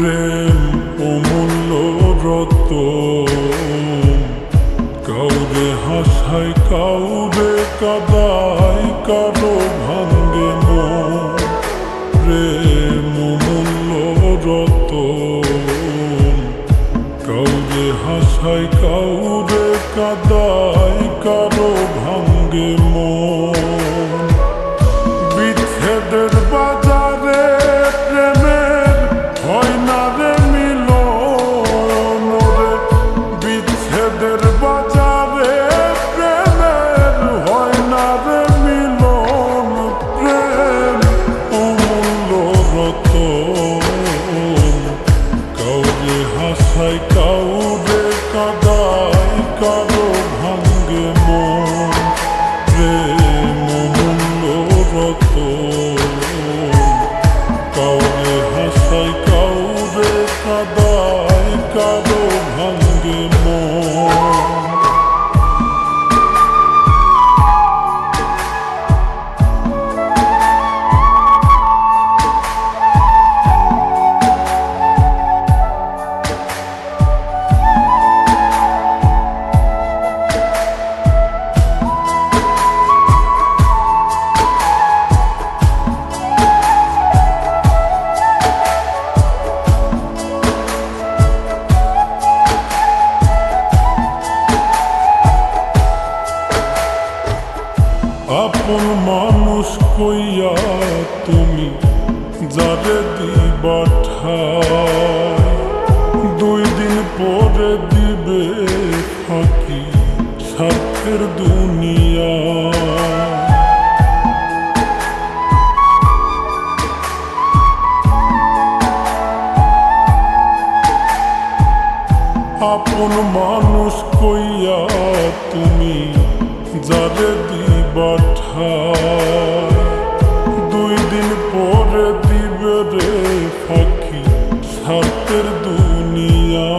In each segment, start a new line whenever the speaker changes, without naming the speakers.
প্রেম অমূল্য রতন, কাউরে হাসায় কাউরে কাদায়, কারো ভাঙ্গে মন। প্রেম অমূল্য রতন, কাউরে হাসায় কাউরে কাদায়, কারো ভাঙ্গে মন। বিচ্ছেদের বাজারে প্রেমের হয় না রে মিলন রে, বিচ্ছেদের বাজারে প্রেমের হয় না রে মিলন। প্রেম অমূল্য রতন, কাউরে হাসায় কাউরে কাদায়, কারো ভাঙ্গে মন। প্রেম অমূল্য রতন, কাউরে হাসায় কাউরে কাদায়, কারো ভাঙ্গে মন। আপন মানুষ কইয়া তুমি যারে দিবা ঠাই, 2 দিন পরে দিবে ফাঁকি স্বার্থের দুনিয়া। আপন মানুষ কইয়া তুমি যারে দিবা ঠাই, 2 দিন পরে দিবে রে ফাঁকি স্বার্থের দুনিয়া।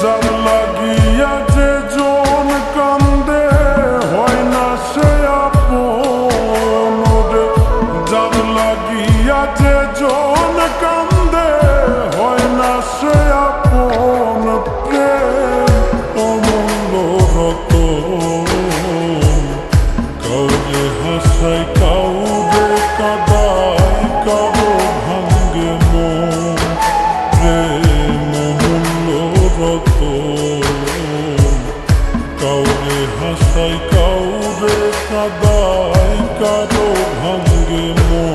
যার লাগিয়া যে জন কান্দে হয় না সে আপন রে, যার লাগিয়া যে জন কান্দে হয় না সে আপন। প্রেম অমূল্য রতন, কাউরে হাসায় কাউরে কাদায়, কারো ভাঙ্গে মন। প্রেম অমূল্য রতন, কাউরে হাসায় কাউরে কাদায়, কারো ভাঙ্গে মন।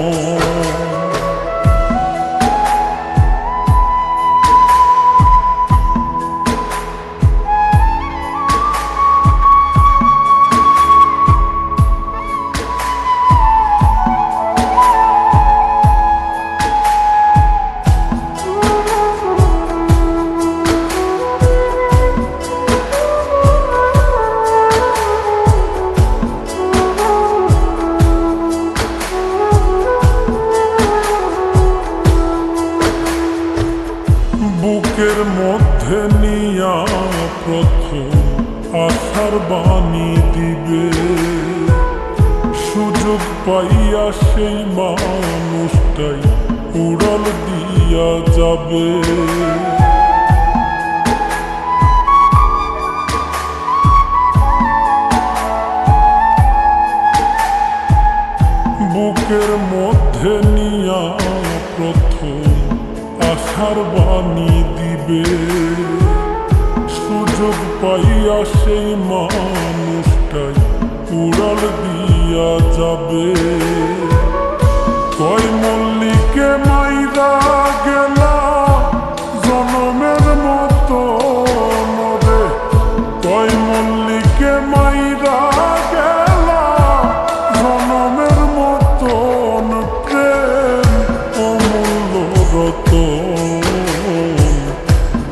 বুকের মধ্যে নিয়া প্রথম আশার বাণী দিবে, সুযোগ পাইয়া সেই মানুষটাই উড়াল দিয়া যাবে। বুকের মধ্যে নিয়া প্রথম আশার বাণী দিবে, সুযোগ পাইয়া সেই মানুষটাই উড়াল দিয়া যাবে। কয় মল্লিকে মাইরা গেলা জনমের মতো রে, কয় মল্লিকে মাইরা গেলা জনমের মতন। প্রেম অমূল্য রতন,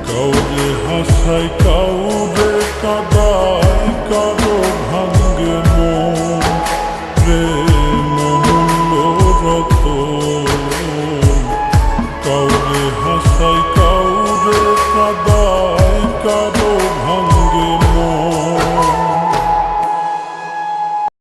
কাউরে হাসায় কাউরে কাদায়, কারো ভাঙ্গে মন। প্রেম অমূল্য রতন, কাউরে হাসায় কাউরে কাদায়।